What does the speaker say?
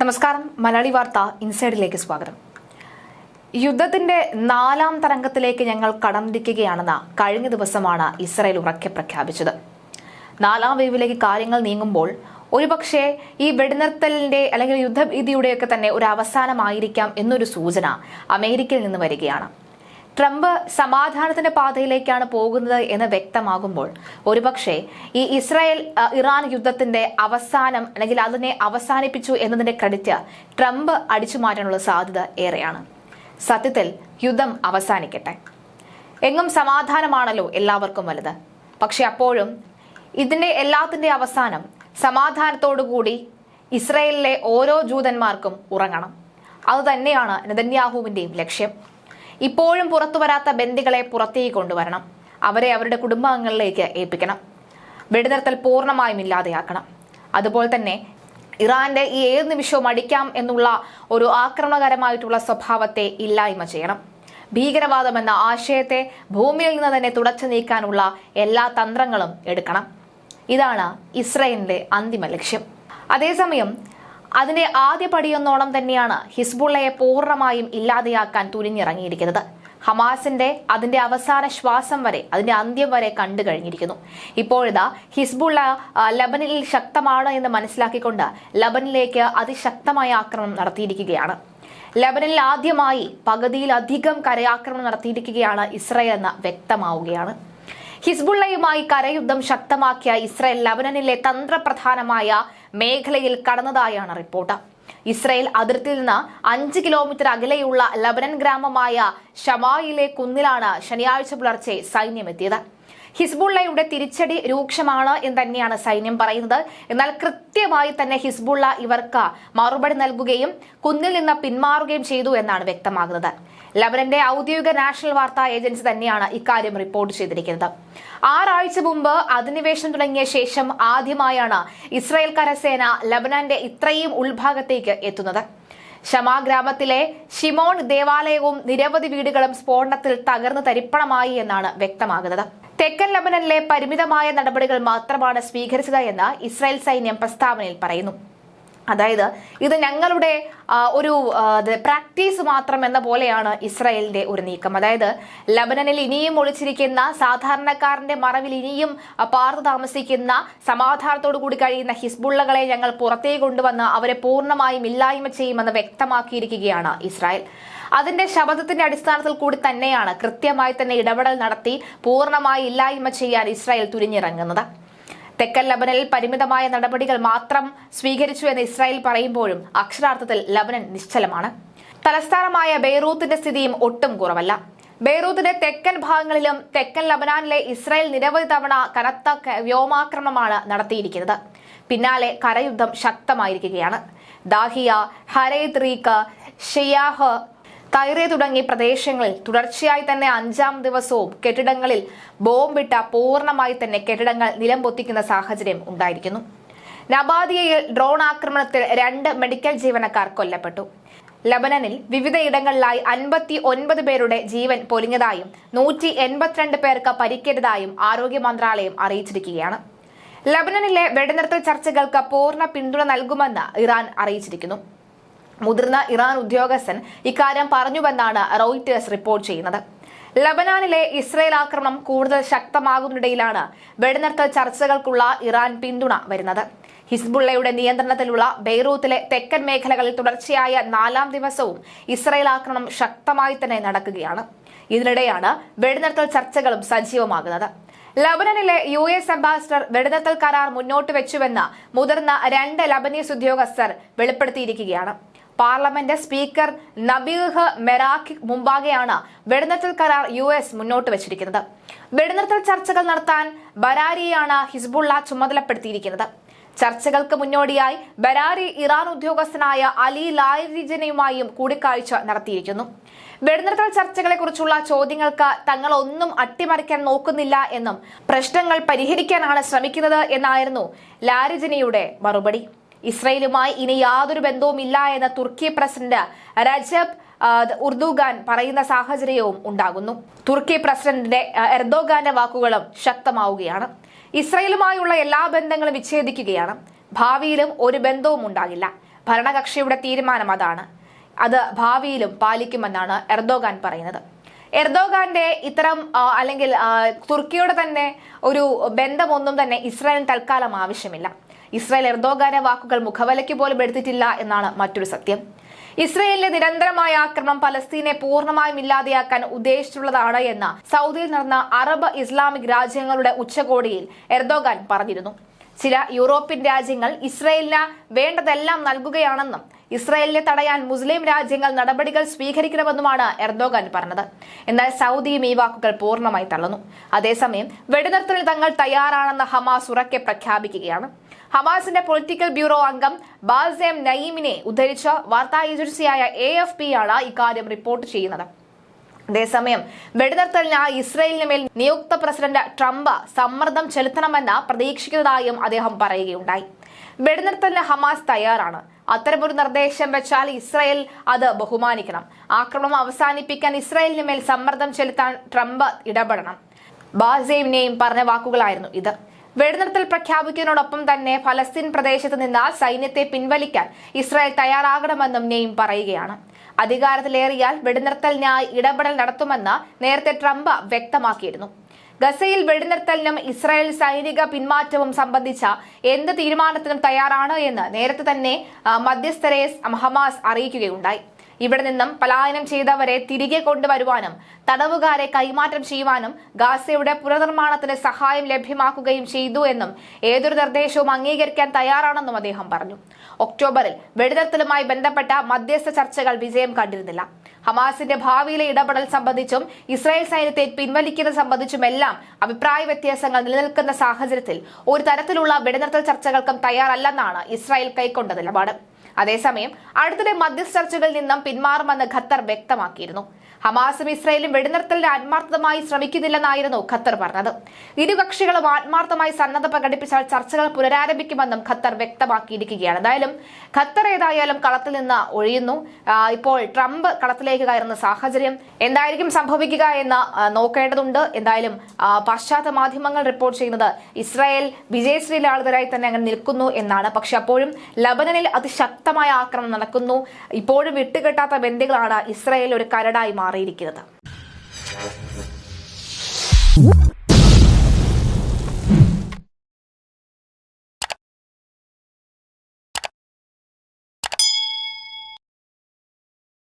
നമസ്കാരം. മലയാളി വാർത്ത ഇൻസൈഡിലേക്ക് സ്വാഗതം. യുദ്ധത്തിന്റെ 4ാം തരംഗത്തിലേക്ക് ഞങ്ങൾ കടന്നിരിക്കുകയാണെന്ന് കഴിഞ്ഞ ദിവസമാണ് ഇസ്രായേൽ ഉറക്കെ പ്രഖ്യാപിച്ചത്. 4ാം വേവിലേക്ക് കാര്യങ്ങൾ നീങ്ങുമ്പോൾ ഒരുപക്ഷെ ഈ വെടിനിർത്തലിന്റെ അല്ലെങ്കിൽ യുദ്ധഭീതിയുടെയൊക്കെ തന്നെ ഒരു അവസാനമായിരിക്കാം എന്നൊരു സൂചന അമേരിക്കയിൽ നിന്ന് വരികയാണ്. ട്രംപ് സമാധാനത്തിന്റെ പാതയിലേക്കാണ് പോകുന്നത് എന്ന് വ്യക്തമാകുമ്പോൾ ഒരുപക്ഷെ ഈ ഇറാൻ യുദ്ധത്തിന്റെ അവസാനം അല്ലെങ്കിൽ അതിനെ അവസാനിപ്പിച്ചു എന്നതിന്റെ ക്രെഡിറ്റ് ട്രംപ് അടിച്ചു മാറ്റാനുള്ള സാധ്യത ഏറെയാണ്. സത്യത്തിൽ യുദ്ധം അവസാനിക്കട്ടെ, എങ്ങും സമാധാനമാണല്ലോ എല്ലാവർക്കും വലുത്. പക്ഷെ അപ്പോഴും ഇതിന്റെ എല്ലാത്തിന്റെ അവസാനം സമാധാനത്തോടുകൂടി ഇസ്രായേലിലെ ഓരോ ജൂതന്മാർക്കും ഉറങ്ങണം. അതുതന്നെയാണ് നെതന്യാഹുവിന്റെയും ലക്ഷ്യം. ഇപ്പോഴും പുറത്തു വരാത്ത ബന്ദികളെ പുറത്തേക്ക് കൊണ്ടുവരണം, അവരെ അവരുടെ കുടുംബാംഗങ്ങളിലേക്ക് ഏൽപ്പിക്കണം, വെടിനിർത്തൽ പൂർണ്ണമായും ഇല്ലാതെയാക്കണം. അതുപോലെ തന്നെ ഇറാന്റെ ഈ ഏത് നിമിഷവും അടിക്കാം എന്നുള്ള ഒരു ആക്രമണകരമായിട്ടുള്ള സ്വഭാവത്തെ ഇല്ലായ്മ ചെയ്യണം. ഭീകരവാദം എന്ന ആശയത്തെ ഭൂമിയിൽ നിന്ന് തന്നെ തുടച്ചു നീക്കാനുള്ള എല്ലാ തന്ത്രങ്ങളും എടുക്കണം. ഇതാണ് ഇസ്രായേലിന്റെ അന്തിമ ലക്ഷ്യം. അതേസമയം അതിന്റെ ആദ്യ പടിയൊന്നോളം തന്നെയാണ് ഹിസ്ബുള്ളയെ പൂർണ്ണമായും ഇല്ലാതെയാക്കാൻ തുനിഞ്ഞിറങ്ങിയിരിക്കുന്നത്. ഹമാസിന്റെ അതിന്റെ അവസാന ശ്വാസം വരെ, അതിന്റെ അന്ത്യം വരെ കണ്ടു കഴിഞ്ഞിരിക്കുന്നു. ഇപ്പോഴിതാ ഹിസ്ബുള്ള ലബനനിൽ ശക്തമാണ് എന്ന് മനസ്സിലാക്കിക്കൊണ്ട് ലബനിലേക്ക് അതിശക്തമായ ആക്രമണം നടത്തിയിരിക്കുകയാണ്. ലബനനിൽ ആദ്യമായി പകുതിയിലധികം കരയാക്രമണം നടത്തിയിരിക്കുകയാണ് ഇസ്രായേൽ എന്ന് വ്യക്തമാവുകയാണ്. ഹിസ്ബുള്ളയുമായി കരയുദ്ധം ശക്തമാക്കിയ ഇസ്രായേൽ ലബനനിലെ തന്ത്രപ്രധാനമായ മേഖലയിൽ കടന്നതായാണ് റിപ്പോർട്ട്. ഇസ്രായേൽ അതിർത്തിയിൽ നിന്ന് 5 കിലോമീറ്റർ അകലെയുള്ള ലബനൻ ഗ്രാമമായ ഷമായിലെ കുന്നിലാണ് ശനിയാഴ്ച പുലർച്ചെ സൈന്യം എത്തിയത്. ഹിസ്ബുള്ളയുടെ തിരിച്ചടി രൂക്ഷമാണ് എന്ന് തന്നെയാണ് സൈന്യം പറയുന്നത്. എന്നാൽ കൃത്യമായി തന്നെ ഹിസ്ബുള്ള ഇവർക്ക് മറുപടി നൽകുകയും കുന്നിൽ നിന്ന് പിന്മാറുകയും ചെയ്തു എന്നാണ് വ്യക്തമാകുന്നത്. ലബനന്റെ ഔദ്യോഗിക നാഷണൽ വാർത്താ ഏജൻസി തന്നെയാണ് ഇക്കാര്യം റിപ്പോർട്ട് ചെയ്തിരിക്കുന്നത്. 6 ആഴ്ച മുമ്പ് അധിനിവേശം തുടങ്ങിയ ശേഷം ആദ്യമായാണ് ഇസ്രായേൽ കരസേന ലബനന്റെ ഇത്രയും ഉൾഭാഗത്തേക്ക് എത്തുന്നത്. ഷമാ ഗ്രാമത്തിലെ ഷിമോൺ ദേവാലയവും നിരവധി വീടുകളും സ്ഫോടനത്തിൽ തകർന്ന് തരിപ്പണമായി എന്നാണ് വ്യക്തമാകുന്നത്. തെക്കൻ ലബനനിലെ പരിമിതമായ നടപടികൾ മാത്രമാണ് സ്വീകരിച്ചത് എന്ന് ഇസ്രായേൽ സൈന്യം പ്രസ്താവനയിൽ പറയുന്നു. അതായത് ഇത് ഞങ്ങളുടെ ഒരു പ്രാക്ടീസ് മാത്രം എന്ന പോലെയാണ് ഇസ്രായേലിന്റെ ഒരു നീക്കം. അതായത് ലബനനിൽ ഇനിയും ഒളിച്ചിരിക്കുന്ന, സാധാരണക്കാരന്റെ മറവിൽ ഇനിയും പാർത്ത് താമസിക്കുന്ന, സമാധാനത്തോടു കൂടി കഴിയുന്ന ഹിസ്ബുള്ളകളെ ഞങ്ങൾ പുറത്തേക്ക് കൊണ്ടുവന്ന് അവരെ പൂർണ്ണമായും ഇല്ലായ്മ ചെയ്യുമെന്ന് വ്യക്തമാക്കിയിരിക്കുകയാണ് ഇസ്രായേൽ. അതിന്റെ ശബ്ദത്തിന്റെ അടിസ്ഥാനത്തിൽ കൂടി തന്നെയാണ് കൃത്യമായി തന്നെ ഇടപെടൽ നടത്തി പൂർണ്ണമായി ഇല്ലായ്മ ചെയ്യാൻ ഇസ്രായേൽ തുനിഞ്ഞിറങ്ങുന്നത്. തെക്കൻ ലബനനിൽ പരിമിതമായ നടപടികൾ മാത്രം സ്വീകരിച്ചു എന്ന് ഇസ്രായേൽ പറയുമ്പോഴും അക്ഷരാർത്ഥത്തിൽ ലബനൻ നിശ്ചലമാണ്. തലസ്ഥാനമായ ബെയ്റൂത്തിന്റെ സ്ഥിതിയും ഒട്ടും കുറവല്ല. ബെയ്റൂത്തിന്റെ തെക്കൻ ഭാഗങ്ങളിലും തെക്കൻ ലബനാനിലെ ഇസ്രായേൽ നിരവധി തവണ കനത്ത വ്യോമാക്രമണമാണ് നടത്തിയിരിക്കുന്നത്. പിന്നാലെ കരയുദ്ധം ശക്തമായിരിക്കുകയാണ്. ദാഹിയ, ഹരൈത് റീക്ക്, ഷിയാഹ്, തൈറെ തുടങ്ങിയ പ്രദേശങ്ങളിൽ തുടർച്ചയായി തന്നെ 5ാം ദിവസവും കെട്ടിടങ്ങളിൽ ബോംബിട്ട പൂർണ്ണമായി തന്നെ കെട്ടിടങ്ങൾ നിലംപൊത്തിക്കുന്ന സാഹചര്യം ഉണ്ടായിരിക്കുന്നു. നബാദിയയിൽ ഡ്രോൺ ആക്രമണത്തിൽ 2 മെഡിക്കൽ ജീവനക്കാർ കൊല്ലപ്പെട്ടു. ലബനനിൽ വിവിധ ഇടങ്ങളിലായി 59 പേരുടെ ജീവൻ പൊലിഞ്ഞതായും 182 പേർക്ക് പരിക്കേറ്റതായും ആരോഗ്യ മന്ത്രാലയം അറിയിച്ചിരിക്കുകയാണ്. ലബനനിലെ വെടിനിർത്തൽ ചർച്ചകൾക്ക് പൂർണ്ണ പിന്തുണ നൽകുമെന്ന് ഇറാൻ അറിയിച്ചിരിക്കുന്നു. മുതിർന്ന ഇറാൻ ഉദ്യോഗസ്ഥൻ ഇക്കാര്യം പറഞ്ഞുവെന്നാണ് റോയിറ്റേഴ്സ് റിപ്പോർട്ട് ചെയ്യുന്നത്. ലബനാനിലെ ഇസ്രായേൽ ആക്രമണം കൂടുതൽ ശക്തമാകുന്നതിനിടയിലാണ് വെടിനിർത്തൽ ചർച്ചകൾക്കുള്ള ഇറാൻ പിന്തുണ വരുന്നത്. ഹിസ്ബുള്ളയുടെ നിയന്ത്രണത്തിലുള്ള ബെയ്റൂത്തിലെ തെക്കൻ മേഖലകളിൽ തുടർച്ചയായ 4ാം ദിവസവും ഇസ്രായേൽ ആക്രമണം ശക്തമായി തന്നെ നടക്കുകയാണ്. ഇതിനിടെയാണ് വെടിനിർത്തൽ ചർച്ചകളും സജീവമാകുന്നത്. ലബനനിലെ US അംബാസിഡർ വെടിനിർത്തൽ കരാർ മുന്നോട്ട് വെച്ചുവെന്ന് മുതിർന്ന 2 ലബനീസ് ഉദ്യോഗസ്ഥർ വെളിപ്പെടുത്തിയിരിക്കുകയാണ്. പാർലമെന്റ് സ്പീക്കർ നബീഹ് മെറാഖ് മുമ്പാകെയാണ് വെടിനിർത്തൽ കരാർ US മുന്നോട്ട് വെച്ചിരിക്കുന്നത്. വെടിനിർത്തൽ ചർച്ചകൾ നടത്താൻ ബരാരിയെയാണ് ഹിസ്ബുള്ള ചുമതലപ്പെടുത്തിയിരിക്കുന്നത്. ചർച്ചകൾക്ക് മുന്നോടിയായി ബരാരി ഇറാൻ ഉദ്യോഗസ്ഥനായ അലി ലാരിജനുമായും കൂടിക്കാഴ്ച നടത്തിയിരിക്കുന്നു. വെടിനിർത്തൽ ചർച്ചകളെ കുറിച്ചുള്ള ചോദ്യങ്ങൾക്ക് തങ്ങൾ ഒന്നും അട്ടിമറിക്കാൻ നോക്കുന്നില്ല എന്നും പ്രശ്നങ്ങൾ പരിഹരിക്കാനാണ് ശ്രമിക്കുന്നത് എന്നായിരുന്നു ലാരിജനിയുടെ മറുപടി. ഇസ്രയേലുമായി ഇനി യാതൊരു ബന്ധവുമില്ല എന്ന തുർക്കി പ്രസിഡന്റ് രജബ് ഉർദുഗാൻ പറയുന്ന സാഹചര്യവും ഉണ്ടാകുന്നു. തുർക്കി പ്രസിഡന്റ് എർദോഗാന്റെ വാക്കുകളും ശക്തമാവുകയാണ്. ഇസ്രയേലുമായുള്ള എല്ലാ ബന്ധങ്ങളും വിച്ഛേദിക്കുകയാണ്. ഭാവിയിലും ഒരു ബന്ധവും ഉണ്ടാകില്ല. ഭരണകക്ഷിയുടെ തീരുമാനം അതാണ്. അത് ഭാവിയിലും പാലിക്കുമെന്നാണ് എർദോഗാൻ പറയുന്നത്. എർദോഗാന്റെ ഇത്തരം അല്ലെങ്കിൽ തുർക്കിയുടെ തന്നെ ഒരു ബന്ധമൊന്നും തന്നെ ഇസ്രായേലിന് തൽക്കാലം ആവശ്യമില്ല. ഇസ്രായേൽ എർദോഗാന്റെ വാക്കുകൾ മുഖവിലയ്ക്ക് പോലും എടുത്തിട്ടില്ല എന്നാണ് മറ്റൊരു സത്യം. ഇസ്രായേലിന്റെ നിരന്തരമായ ആക്രമണം പലസ്തീനെ പൂർണ്ണമായും ഇല്ലാതെയാക്കാൻ ഉദ്ദേശിച്ചുള്ളതാണ് എന്ന് സൗദിയിൽ നടന്ന അറബ് ഇസ്ലാമിക് രാജ്യങ്ങളുടെ ഉച്ചകോടിയിൽ എർദോഗാൻ പറഞ്ഞിരുന്നു. ചില യൂറോപ്യൻ രാജ്യങ്ങൾ ഇസ്രായേലിന് വേണ്ടതെല്ലാം നൽകുകയാണെന്നും ഇസ്രായേലിനെ തടയാൻ മുസ്ലിം രാജ്യങ്ങൾ നടപടികൾ സ്വീകരിക്കണമെന്നുമാണ് എർദോഗാൻ പറഞ്ഞത്. എന്നാൽ സൗദിയും ഈ വാക്കുകൾ പൂർണ്ണമായി തള്ളുന്നു. അതേസമയം വെടിനിർത്തലിന് തങ്ങൾ തയ്യാറാണെന്ന് ഹമാസ് ഉറക്കെ പ്രഖ്യാപിക്കുകയാണ്. ഹമാസിന്റെ പൊളിറ്റിക്കൽ ബ്യൂറോ അംഗം ബാസെം നയീമിനെ ഉദ്ധരിച്ച് വാർത്താ ഏജൻസിയായ AFP ആണ് ഇക്കാര്യം റിപ്പോർട്ട് ചെയ്യുന്നത്. അതേസമയം വെടിനിർത്തലിനായി ഇസ്രായേലിന് മേൽ നിയുക്ത പ്രസിഡന്റ് ട്രംപ് സമ്മർദ്ദം ചെലുത്തണമെന്ന് പ്രതീക്ഷിക്കുന്നതായും അദ്ദേഹം പറയുകയുണ്ടായി. വെടിനിർത്തലിന് ഹമാസ് തയ്യാറാണ്. അത്തരമൊരു നിർദ്ദേശം വെച്ചാൽ ഇസ്രായേൽ അത് ബഹുമാനിക്കണം. ആക്രമണം അവസാനിപ്പിക്കാൻ ഇസ്രായേലിന് മേൽ സമ്മർദ്ദം ചെലുത്താൻ ട്രംപ് ഇടപെടണം. ബാസെമിനെയും പറഞ്ഞ വാക്കുകളായിരുന്നു ഇത്. വെടിനിർത്തൽ പ്രഖ്യാപിക്കുന്നതിനോടൊപ്പം തന്നെ ഫലസ്തീൻ പ്രദേശത്ത് നിന്ന് സൈന്യത്തെ പിൻവലിക്കാൻ ഇസ്രായേൽ തയ്യാറാകണമെന്നും നെയ്ം പറയുകയാണ്. അധികാരത്തിലേറിയാൽ വെടിനിർത്തലിനായി ഇടപെടൽ നടത്തുമെന്ന് നേരത്തെ ട്രംപ് വ്യക്തമാക്കിയിരുന്നു. ഗസയിൽ വെടിനിർത്തലിനും ഇസ്രായേൽ സൈനിക പിന്മാറ്റവും സംബന്ധിച്ച എന്ത് തീരുമാനത്തിനും തയ്യാറാണ് എന്ന് നേരത്തെ തന്നെ മധ്യസ്ഥരെ ഹമാസ് അറിയിക്കുകയുണ്ടായി. ഇവിടെ നിന്നും പലായനം ചെയ്തവരെ തിരികെ കൊണ്ടുവരുവാനും തടവുകാരെ കൈമാറ്റം ചെയ്യുവാനും ഗാസയുടെ പുനർനിർമ്മാണത്തിന് സഹായം ലഭ്യമാക്കുകയും ചെയ്തു എന്നും ഏതൊരു നിർദ്ദേശവും അംഗീകരിക്കാൻ തയ്യാറാണെന്നും അദ്ദേഹം പറഞ്ഞു. ഒക്ടോബറിൽ വെടിനിർത്തലുമായി ബന്ധപ്പെട്ട മധ്യസ്ഥ ചർച്ചകൾ വിജയം കണ്ടിരുന്നില്ല. ഹമാസിന്റെ ഭാവിയിലെ ഇടപെടൽ സംബന്ധിച്ചും ഇസ്രായേൽ സൈന്യത്തെ പിൻവലിക്കുന്നത് സംബന്ധിച്ചുമെല്ലാം അഭിപ്രായ വ്യത്യാസങ്ങൾ നിലനിൽക്കുന്ന സാഹചര്യത്തിൽ ഒരു തരത്തിലുള്ള വെടിനിർത്തൽ ചർച്ചകൾക്കും തയ്യാറല്ലെന്നാണ് ഇസ്രായേൽ കൈക്കൊണ്ട നിലപാട്. അതേസമയം അടുത്തിടെ മധ്യസ്ഥ ചർച്ചകളിൽ നിന്നും പിന്മാറുമെന്ന് ഖത്തർ വ്യക്തമാക്കിയിരുന്നു. ഹമാസും ഇസ്രായേലും വെടിനിർത്തലിന് ആത്മാർത്ഥമായി ശ്രമിക്കുന്നില്ലെന്നായിരുന്നു ഖത്തർ പറഞ്ഞത്. ഇരു കക്ഷികളും ആത്മാർത്ഥമായി സന്നദ്ധ പ്രകടിപ്പിച്ചാൽ ചർച്ചകൾ പുനരാരംഭിക്കുമെന്നും ഖത്തർ വ്യക്തമാക്കിയിരിക്കുകയാണ്. എന്തായാലും ഖത്തർ ഏതായാലും കളത്തിൽ നിന്ന് ഒഴിയുന്നു. ഇപ്പോൾ ട്രംപ് കളത്തിലേക്ക് കയറുന്ന സാഹചര്യം എന്തായിരിക്കും സംഭവിക്കുക എന്ന് നോക്കേണ്ടതുണ്ട്. എന്തായാലും പാശ്ചാത്യ മാധ്യമങ്ങൾ റിപ്പോർട്ട് ചെയ്യുന്നത് ഇസ്രായേൽ വിജയശ്രീലാളിതരായി തന്നെ അങ്ങനെ നിൽക്കുന്നു എന്നാണ്. പക്ഷെ അപ്പോഴും ലബനനിൽ അതിശക്തമായ ആക്രമണം നടക്കുന്നു. ഇപ്പോഴും വിട്ടുകെട്ടാത്ത ബന്ദികളാണ് ഇസ്രായേൽ ഒരു കരടായി മാറിയിരിക്കുന്നത്.